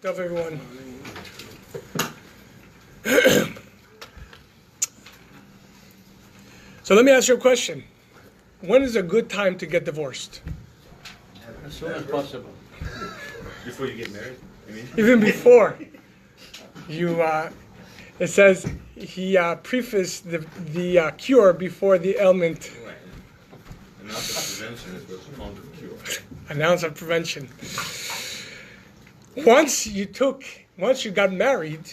What's up, everyone? So let me ask you a question. When is a good time to get divorced? As soon as possible. Before you get married? I mean? Even before. It says he prefaced the cure before the ailment. Right. And not the prevention is what's called the cure. An ounce of prevention. Once you got married,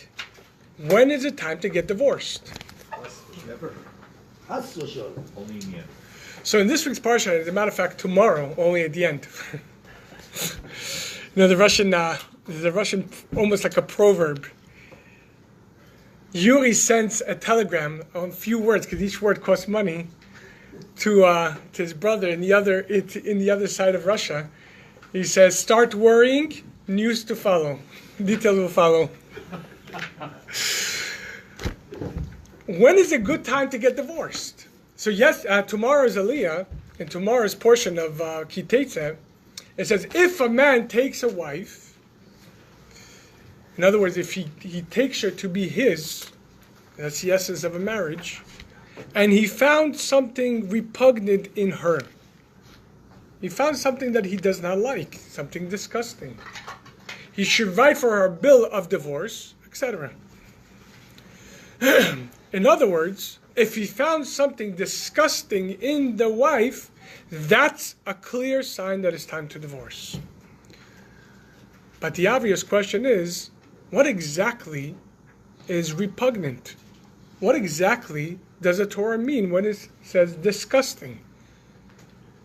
when is it time to get divorced? Never. Only in the end. So in this week's parsha, as a matter of fact, tomorrow, only at the end. The Russian, almost like a proverb. Yuri sends a telegram on a few words, because each word costs money, to his brother in the other side of Russia. He says, "Start worrying, news to follow, detail will follow." When is a good time to get divorced? So yes, tomorrow's Aliyah, in tomorrow's portion of Kiteitzeh, it says, if a man takes a wife, in other words, if he takes her to be his, that's the essence of a marriage, and he found something repugnant in her. He found something that he does not like, something disgusting. He should write for her a bill of divorce, etc. In other words, if he found something disgusting in the wife, that's a clear sign that it's time to divorce. But the obvious question is, what exactly is repugnant? What exactly does the Torah mean when it says disgusting?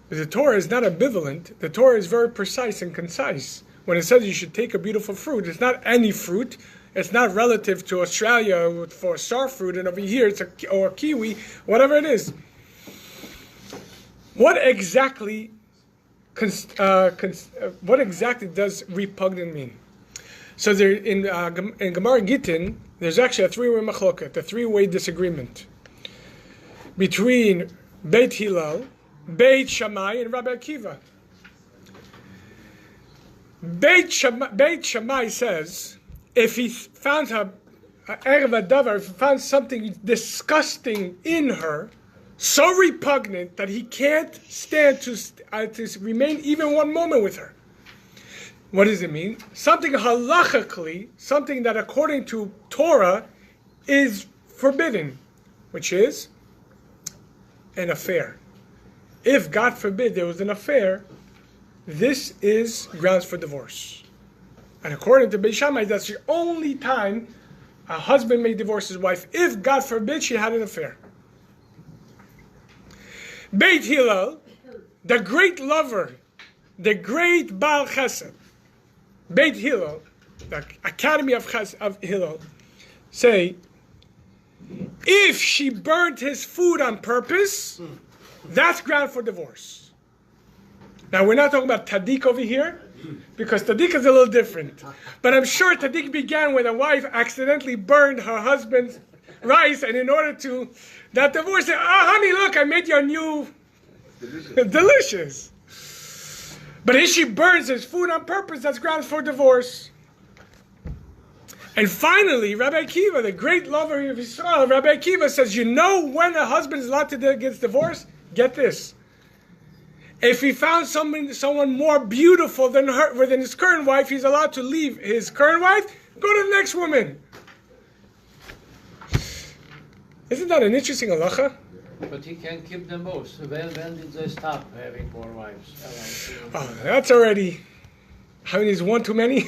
The Torah is not ambivalent. The Torah is very precise and concise. When it says you should take a beautiful fruit, it's not any fruit. It's not relative to Australia for star fruit, and over here it's a kiwi, whatever it is. What exactly does repugnant mean? So there in Gemara Gittin, there's actually a three-way machloket, a three-way disagreement between Beit Hillel, Beit Shammai, and Rabbi Akiva. Beit Shammai says, if he found her, if he found something disgusting in her, so repugnant that he can't stand to remain even one moment with her. What does it mean? Something halachically, something that according to Torah is forbidden, which is an affair. If, God forbid, there was an affair, this is grounds for divorce. And according to Beit Shammai, that's the only time a husband may divorce his wife, if, God forbid, she had an affair. Beit Hillel, the great lover, the great Baal Chesed, Beit Hillel, the Academy of Hillel, say, if she burned his food on purpose, that's ground for divorce. Now, we're not talking about Tadik over here, because Tadik is a little different. But I'm sure Tadik began when a wife accidentally burned her husband's rice, and in order to that divorce, said, honey, look, I made your new delicious. But if she burns his food on purpose, that's grounds for divorce. And finally, Rabbi Akiva, the great lover of Israel, Rabbi Akiva says, you know when a husband is allowed to get divorced? Get this. If he found someone more beautiful than his current wife, he's allowed to leave his current wife, go to the next woman. Isn't that an interesting halacha? But he can keep them both. When did they stop having more wives? Oh, that's already, how many is one too many?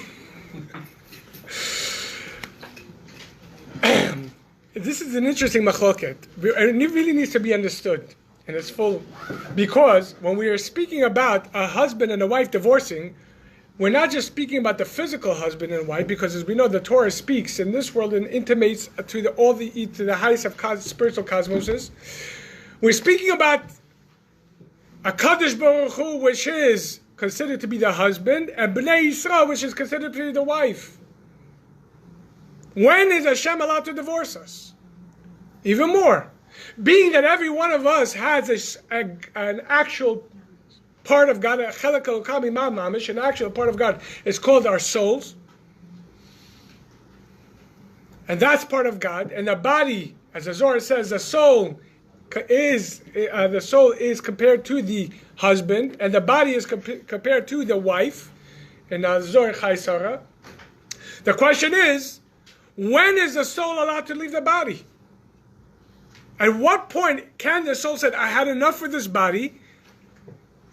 This is an interesting machloket. And it really needs to be understood. And it's full, because when we are speaking about a husband and a wife divorcing, we're not just speaking about the physical husband and wife, because as we know, the Torah speaks in this world and intimates to the highest of spiritual cosmoses. We're speaking about a Kadosh Baruch Hu, which is considered to be the husband, and Bnei Yisrael, which is considered to be the wife. When is Hashem allowed to divorce us? Even more. Being that every one of us has an actual part of God, an actual part of God is called our souls. And that's part of God. And the body, as the Zohar says, the soul is compared to the husband, and the body is compared to the wife. In Zohar Chai Sarah. The question is, when is the soul allowed to leave the body? At what point can the soul say, I had enough with this body,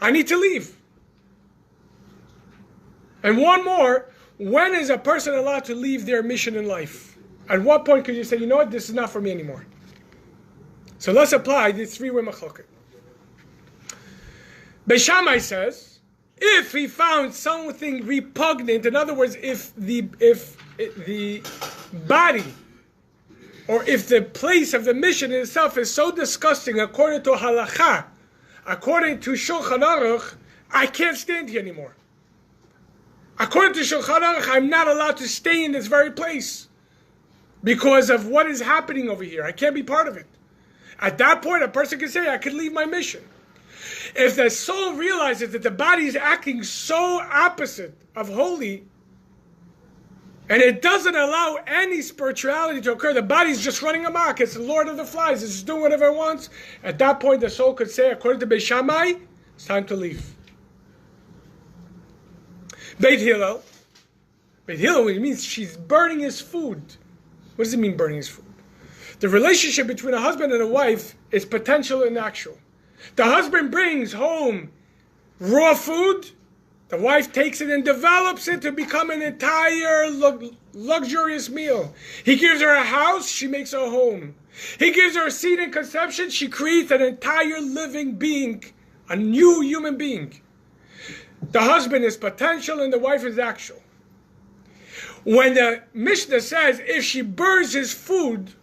I need to leave? And one more, when is a person allowed to leave their mission in life? At what point could you say, you know what, this is not for me anymore? So let's apply the three-way machloket. Beis Shammai says, if he found something repugnant, in other words, if the body, or if the place of the mission in itself is so disgusting, according to halacha, according to Shulchan Aruch, I can't stand here anymore. According to Shulchan Aruch, I'm not allowed to stay in this very place because of what is happening over here. I can't be part of it. At that point, a person can say, I could leave my mission. If the soul realizes that the body is acting so opposite of holy, and it doesn't allow any spirituality to occur, the body's just running amok, it's the Lord of the Flies, it's just doing whatever it wants, at that point the soul could say, according to Beis Shammai, it's time to leave. Beit Hillel, it means she's burning his food. What does it mean, burning his food? The relationship between a husband and a wife is potential and actual. The husband brings home raw food, the wife takes it and develops it to become an entire luxurious meal. He gives her a house, she makes a home. He gives her a seed in conception, she creates an entire living being, a new human being. The husband is potential and the wife is actual. When the Mishnah says if she burns his food,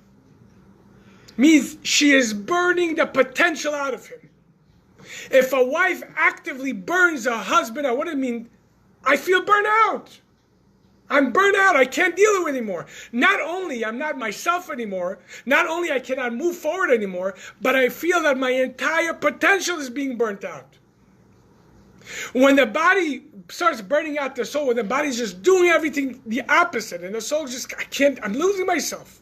means she is burning the potential out of him. If a wife actively burns a husband out, what does it mean? I feel burnt out. I'm burnt out. I can't deal with it anymore. Not only I'm not myself anymore, not only I cannot move forward anymore, but I feel that my entire potential is being burnt out. When the body starts burning out the soul, when the body's just doing everything the opposite, and the soul just, I'm losing myself.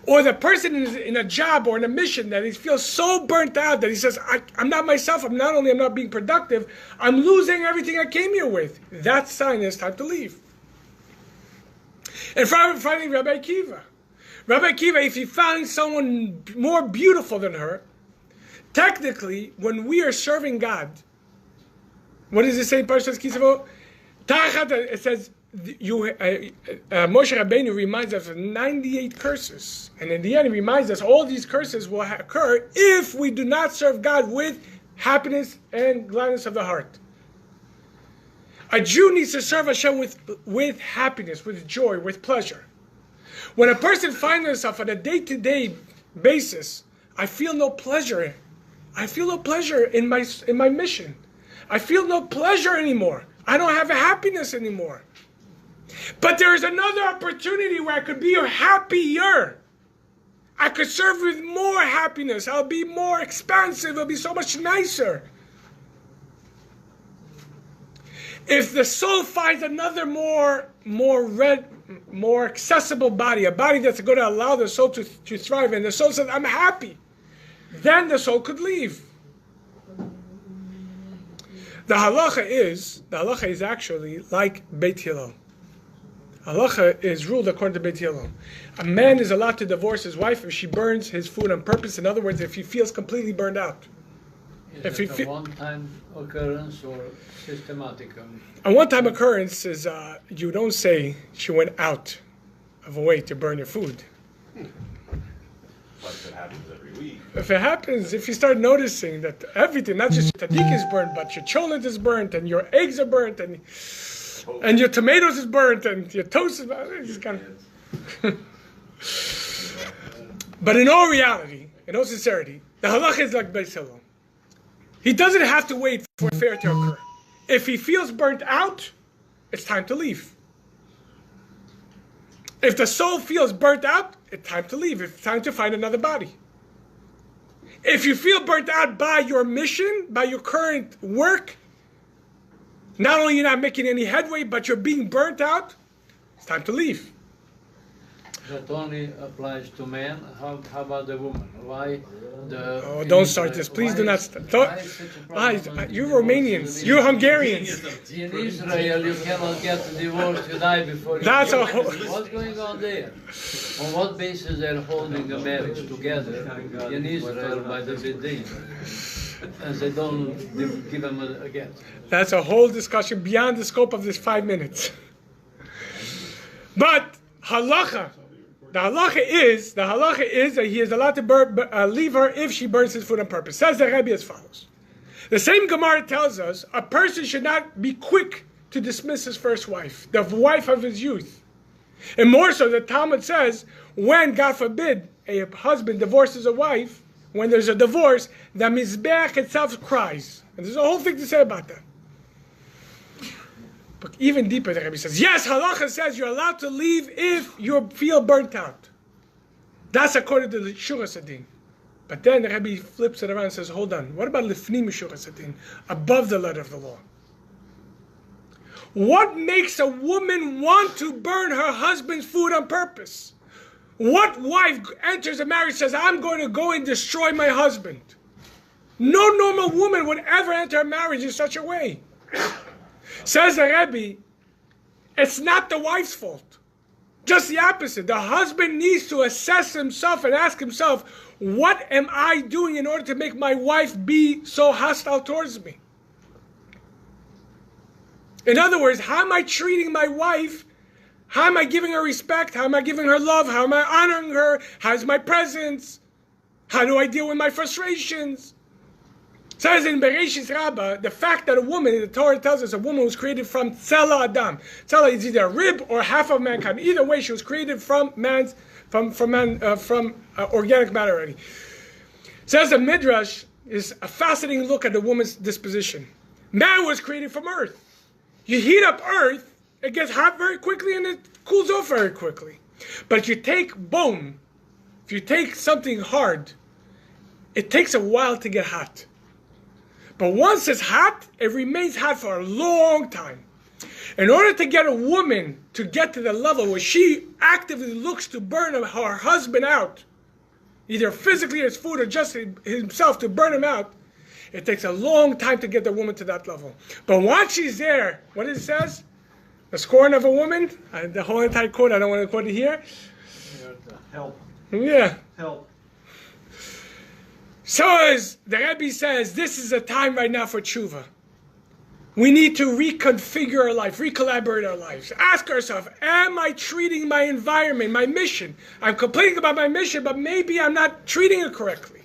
Or the person is in a job or in a mission that he feels so burnt out that he says, I'm not myself, I'm not being productive, I'm losing everything I came here with. That sign is time to leave. And finally, Rabbi Akiva. Rabbi Akiva, if he found someone more beautiful than her, technically, when we are serving God, what does it say in Parshas Kisavo? It says, Moshe Rabbeinu reminds us of 98 curses. And in the end, he reminds us all these curses will occur if we do not serve God with happiness and gladness of the heart. A Jew needs to serve Hashem with happiness, with joy, with pleasure. When a person finds himself on a day-to-day basis, I feel no pleasure. I feel no pleasure in my mission. I feel no pleasure anymore. I don't have a happiness anymore. But there is another opportunity where I could be happier. I could serve with more happiness. I'll be more expansive. It'll be so much nicer. If the soul finds another more accessible body, a body that's going to allow the soul to thrive, and the soul says, I'm happy, then the soul could leave. The halacha is actually like Beit Hillel. Halacha is ruled according to Beit Hillel. A man is allowed to divorce his wife if she burns his food on purpose. In other words, if he feels completely burned out. Is it a one-time occurrence or systematic? A one-time occurrence is you don't say she went out of a way to burn your food. But if it happens every week. If it happens, if you start noticing that everything, not just your tadik is burnt, but your cholent is burnt, and your eggs are burnt, and your tomatoes is burnt, and your toast is burnt, it's kind of... But in all reality, in all sincerity, the halacha is like Beis Hillel. He doesn't have to wait for a affair to occur. If he feels burnt out, it's time to leave. If the soul feels burnt out, it's time to leave. It's time to find another body. If you feel burnt out by your mission, by your current work, not only you're not making any headway, but you're being burnt out, it's time to leave. that only applies to men. How about the woman? Why the? Oh, don't start this. Please do not start. You Romanians, you Hungarians. In Israel, you cannot get divorced. You die before you. That's a What's going on there? On what basis they're holding a marriage together in Israel by the Bidin? And they don't give them a get. That's a whole discussion beyond the scope of this 5 minutes. But halacha, the halacha is that he is allowed to leave her if she burns his food on purpose. Says the Rebbe as follows. The same Gemara tells us a person should not be quick to dismiss his first wife, the wife of his youth. And more so, the Talmud says, when, God forbid, a husband divorces a wife, when there's a divorce, the Mizbeach itself cries. And there's a whole thing to say about that. But even deeper, the Rebbe says, yes, halacha says you're allowed to leave if you feel burnt out. That's according to the Shuras Adin. But then the Rebbe flips it around and says, hold on, what about Lifnim Shuras Adin, above the letter of the law? What makes a woman want to burn her husband's food on purpose? What wife enters a marriage and says, I'm going to go and destroy my husband? No normal woman would ever enter a marriage in such a way. Says the Rebbe, it's not the wife's fault. Just the opposite. The husband needs to assess himself and ask himself, what am I doing in order to make my wife be so hostile towards me? In other words, how am I treating my wife? How am I giving her respect? How am I giving her love? How am I honoring her? How's my presence? How do I deal with my frustrations? It says in Bereshit Rabbah, the fact that a woman, the Torah tells us, a woman was created from Tzela Adam. Tzela is either a rib or half of mankind. Either way, she was created from organic matter already. It says the Midrash is a fascinating look at the woman's disposition. Man was created from earth. You heat up earth, it gets hot very quickly and it cools off very quickly. But if you take bone, if you take something hard, it takes a while to get hot. But once it's hot, it remains hot for a long time. In order to get a woman to get to the level where she actively looks to burn her husband out, either physically as food or just himself to burn him out, it takes a long time to get the woman to that level. But once she's there, what it says? The scorn of a woman, the whole entire quote, I don't want to quote it here. Help. Yeah. Help. So as the Rebbe says, this is a time right now for tshuva. We need to reconfigure our life, recollaborate our lives. Ask ourselves, am I treating my environment, my mission? I'm complaining about my mission, but maybe I'm not treating it correctly.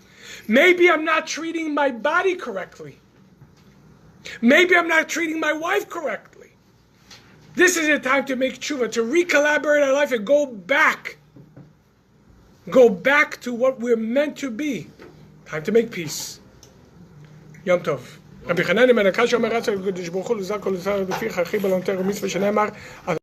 Maybe I'm not treating my body correctly. Maybe I'm not treating my wife correctly. This is a time to make tshuva, to recollaborate our life and go back. Go back to what we're meant to be. Time to make peace. Yom Tov. רבי חנניה בן עקשיא אומר רצה לקדוש ברוך הוא לזר כל לזר לפי חכי בלונתר ומצווה שנאמר